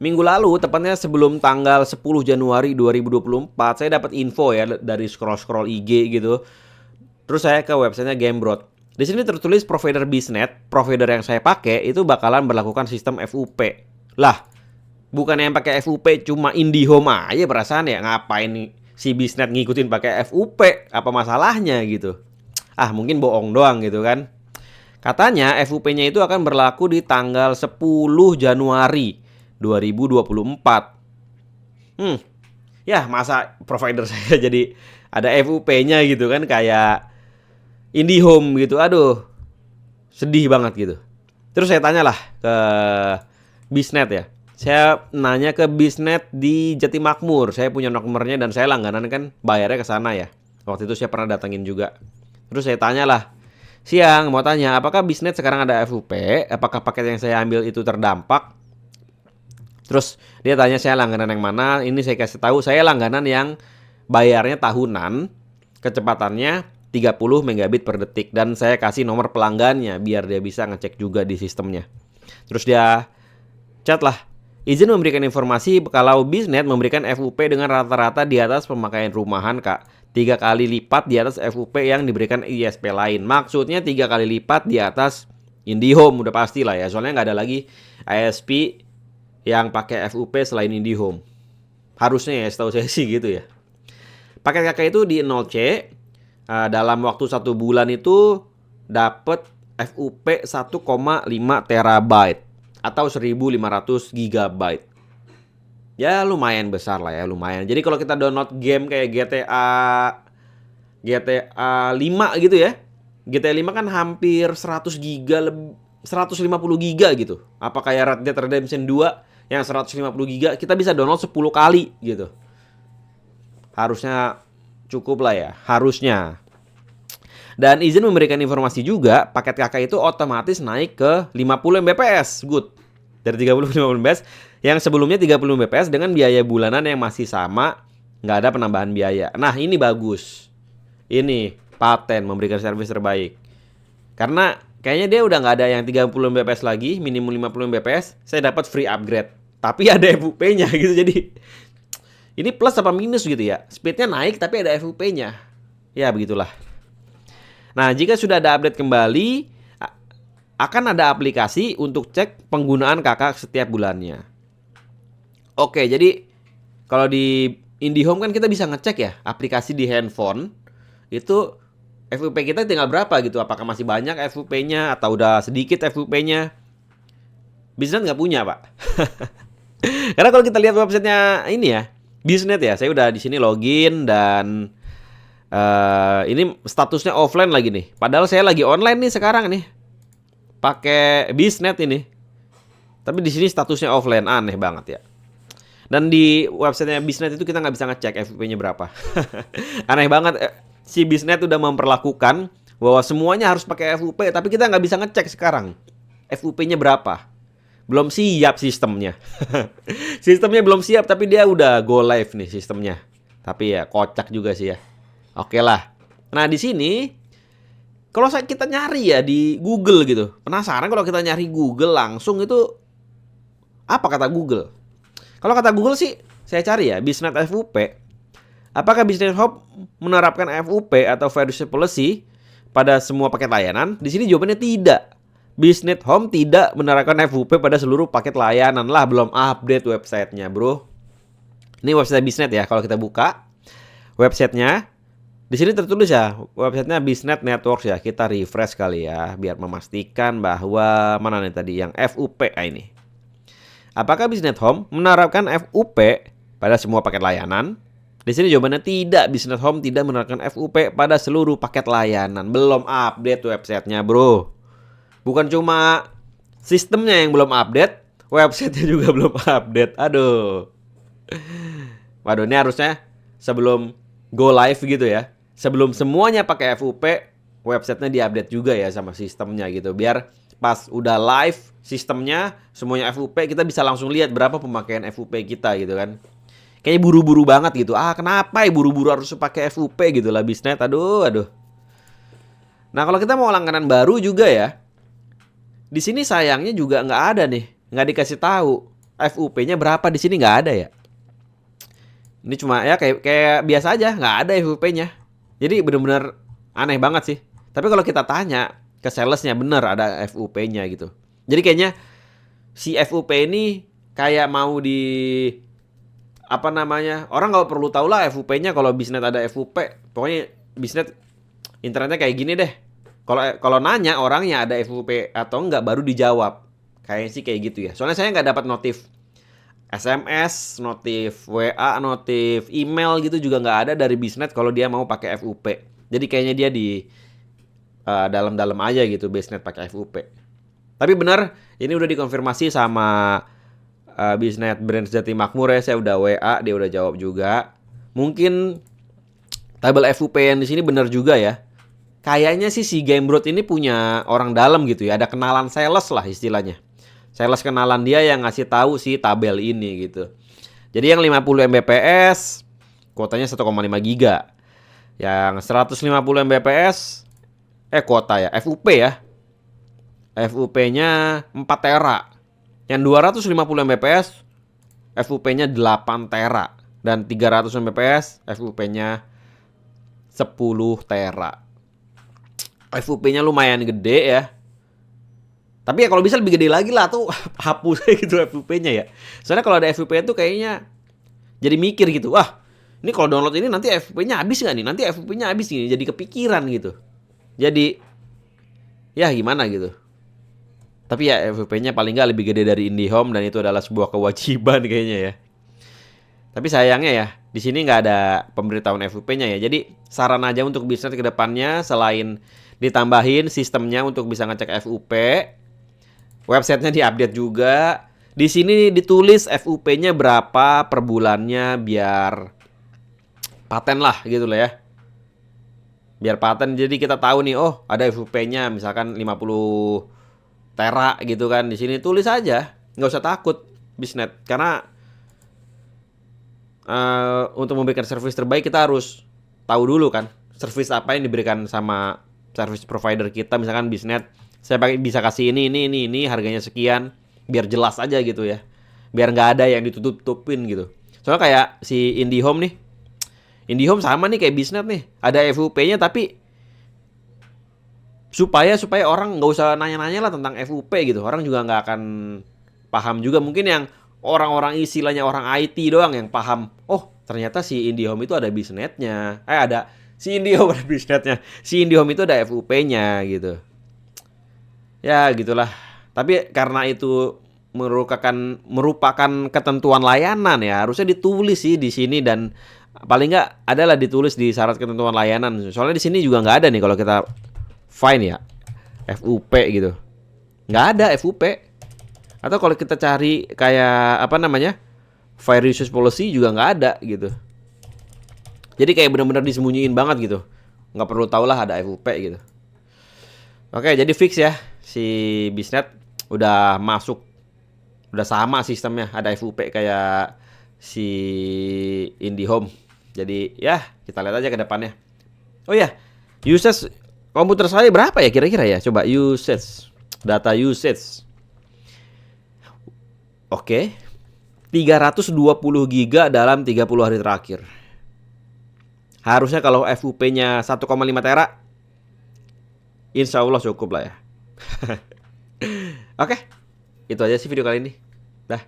Minggu lalu, tepatnya sebelum tanggal 10 Januari 2024, saya dapat info ya dari scroll-scroll IG gitu. Terus saya ke websitenya Gamebrot. Di sini tertulis provider Biznet, provider yang saya pakai itu bakalan berlakukan sistem FUP. Lah, bukan yang pakai FUP cuma IndiHome aja perasaan ya. Ngapain nih si Biznet ngikutin pakai FUP? Apa masalahnya gitu? Ah, mungkin bohong doang gitu kan. Katanya FUP-nya itu akan berlaku di tanggal 10 Januari 2024. Ya masa provider saya jadi ada FUP-nya gitu kan, kayak IndiHome gitu. Aduh, sedih banget gitu. Terus saya tanyalah ke Biznet ya. Saya nanya ke Biznet di Jatimakmur. Saya punya nomornya dan saya langganan kan, bayarnya ke sana ya. Waktu itu saya pernah datengin juga. Terus saya tanyalah, siang mau tanya, apakah Biznet sekarang ada FUP? Apakah paket yang saya ambil itu terdampak? Terus dia tanya saya langganan yang mana. Ini saya kasih tahu, saya langganan yang bayarnya tahunan, kecepatannya 30 megabit per detik. Dan saya kasih nomor pelanggannya biar dia bisa ngecek juga di sistemnya. Terus dia chat lah, izin memberikan informasi kalau Biznet memberikan FUP dengan rata-rata di atas pemakaian rumahan kak, 3 kali lipat di atas FUP yang diberikan ISP lain. Maksudnya 3 kali lipat di atas IndiHome, udah pasti lah ya. Soalnya nggak ada lagi ISP yang pakai FUP selain IndiHome. Harusnya ya, setahu saya sih gitu ya. Paket kakak itu di 0C, dalam waktu 1 bulan itu dapat FUP 1,5 terabyte atau 1500 gigabyte. Ya lumayan besar lah ya, lumayan. Jadi kalau kita download game kayak GTA 5 gitu ya. GTA 5 kan hampir 100 giga, 150 giga gitu. Apa kayak Red Dead Redemption 2 yang 150 giga, kita bisa download 10 kali gitu. Harusnya cukup lah ya, harusnya. Dan izin memberikan informasi juga, paket kakak itu otomatis naik ke 50 Mbps. Good. Dari 30 ke 50 Mbps, yang sebelumnya 30 Mbps dengan biaya bulanan yang masih sama, nggak ada penambahan biaya. Nah, ini bagus. Ini paten memberikan servis terbaik. Karena kayaknya dia udah nggak ada yang 30 Mbps lagi, minimum 50 Mbps, saya dapat free upgrade. Tapi ada FUP-nya gitu, jadi ini plus apa minus gitu ya. Speednya naik tapi ada FUP-nya. Ya begitulah. Nah, jika sudah ada update kembali, akan ada aplikasi untuk cek penggunaan kakak setiap bulannya. Oke, jadi kalau di IndiHome kan kita bisa ngecek ya, aplikasi di handphone itu FUP kita tinggal berapa gitu. Apakah masih banyak FUP-nya atau udah sedikit FUP-nya. Biznet nggak punya, Pak. Karena kalau kita lihat websitenya ini ya, Biznet ya, saya udah di sini login dan ini statusnya offline lagi nih. Padahal saya lagi online nih sekarang nih, pakai Biznet ini. Tapi di sini statusnya offline, aneh banget ya. Dan di websitenya Biznet itu kita nggak bisa ngecek FUP-nya berapa. Aneh banget. Si Biznet udah memperlakukan bahwa semuanya harus pakai FUP, tapi kita nggak bisa ngecek sekarang FUP-nya berapa. Belum siap sistemnya. Sistemnya belum siap, tapi dia udah go live nih sistemnya. Tapi ya kocak juga sih ya. Oke lah. Nah di sini kalau kita nyari ya di Google gitu, penasaran kalau kita nyari Google langsung itu apa kata Google? Kalau kata Google sih saya cari ya Biznet FUP. Apakah Biznet Home menerapkan FUP atau Fiduciary Policy pada semua paket layanan? Di sini jawabannya tidak. Biznet Home tidak menerapkan FUP pada seluruh paket layanan. Lah belum update websitenya bro. Ini website Biznet ya. Kalau kita buka websitenya, di sini tertulis ya websitenya Biznet Networks ya. Kita refresh kali ya biar memastikan bahwa mana nih tadi yang FUP ini. Apakah Biznet Home menerapkan FUP pada semua paket layanan? Di sini jawabannya tidak. Biznet Home tidak menerapkan FUP pada seluruh paket layanan. Belum update websitenya bro. Bukan cuma sistemnya yang belum update, websitenya juga belum update. Aduh. Waduh, ini harusnya sebelum go live gitu ya. Sebelum semuanya pakai FUP, websitenya diupdate juga ya sama sistemnya gitu. Biar pas udah live sistemnya semuanya FUP, kita bisa langsung lihat berapa pemakaian FUP kita gitu kan. Kayaknya buru-buru banget gitu. Kenapa ya buru-buru harus pakai FUP gitu lah Biznet. Aduh. Nah, kalau kita mau langganan baru juga ya. Di sini sayangnya juga nggak ada nih, nggak dikasih tahu. FUP-nya berapa di sini nggak ada ya. Ini cuma ya kayak biasa aja, nggak ada FUP-nya. Jadi bener-bener aneh banget sih. Tapi kalau kita tanya ke salesnya bener ada FUP-nya gitu. Jadi kayaknya si FUP ini kayak mau di apa namanya, orang nggak perlu tahu lah FUP-nya kalau bisnet ada FUP. Pokoknya bisnet internetnya kayak gini deh. Kalau nanya orangnya ada FUP atau enggak baru dijawab. Kayaknya sih kayak gitu ya. Soalnya saya nggak dapat notif SMS, notif WA, notif email gitu juga nggak ada dari bisnet kalau dia mau pakai FUP. Jadi kayaknya dia di dalam-dalam aja gitu bisnet pakai FUP. Tapi benar, ini udah dikonfirmasi sama bisnet brand Jati Makmur ya. Saya udah WA, dia udah jawab juga. Mungkin tabel FUP yang di sini benar juga ya. Kayaknya sih si Gamebroad ini punya orang dalam gitu ya. Ada kenalan sales lah istilahnya. Sales kenalan dia yang ngasih tahu si tabel ini gitu. Jadi yang 50 Mbps kuotanya 1,5 giga. Yang 150 Mbps kuota ya, FUP ya. FUP-nya 4 tera. Yang 250 Mbps FUP-nya 8 tera dan 300 Mbps FUP-nya 10 tera. FUP-nya lumayan gede ya. Tapi ya kalau bisa lebih gede lagi lah tuh hapus gitu FUP-nya ya. Soalnya kalau ada FUP itu kayaknya jadi mikir gitu. Wah, ini kalau download ini nanti FUP-nya habis nggak nih? Nanti FUP-nya habis nih. Jadi kepikiran gitu. Jadi ya gimana gitu. Tapi ya FUP-nya paling nggak lebih gede dari IndiHome dan itu adalah sebuah kewajiban kayaknya ya. Tapi sayangnya ya di sini nggak ada pemberitahuan FUP-nya ya. Jadi saran aja untuk bisnis ke depannya selain ditambahin sistemnya untuk bisa ngecek FUP, websitenya diupdate juga. Di sini ditulis FUP-nya berapa per bulannya biar paten lah gitu lah ya. Biar paten jadi kita tahu nih, oh ada FUP-nya misalkan 50 tera gitu kan. Di sini tulis aja, nggak usah takut bisnet karena untuk memberikan service terbaik kita harus tahu dulu kan service apa yang diberikan sama service provider kita. Misalkan bisnet saya bisa kasih ini harganya sekian biar jelas aja gitu ya, biar nggak ada yang ditutup-tutupin gitu. Soalnya kayak si IndiHome nih, IndiHome sama nih kayak bisnet nih, ada FUP-nya tapi supaya orang nggak usah nanya-nanya lah tentang FUP gitu. Orang juga nggak akan paham juga. Mungkin yang orang-orang istilahnya orang IT doang yang paham. Oh ternyata si IndiHome itu ada bisnetnya. Ada si IndiHome ada bisnetnya. Si IndiHome itu ada FUP-nya gitu. Ya gitulah. Tapi karena itu merupakan ketentuan layanan ya, harusnya ditulis sih di sini dan paling nggak adalah ditulis di syarat ketentuan layanan. Soalnya di sini juga nggak ada nih kalau kita fine ya FUP gitu, nggak ada FUP. Atau kalau kita cari kayak apa namanya Fair Usage Policy juga nggak ada gitu. Jadi kayak benar-benar disembunyiin banget gitu, nggak perlu tahu lah ada FUP gitu. Oke, jadi fix ya si Bisnet udah masuk, udah sama sistemnya, ada FUP kayak si IndiHome. Jadi ya kita lihat aja ke depannya. Oh ya, usage komputer saya berapa ya kira-kira ya? Coba usage, data usage. Oke, 320 giga dalam 30 hari terakhir. Harusnya kalau FUP-nya 1,5 tera, insya Allah cukup lah ya. Oke, itu aja sih video kali ini. Dah.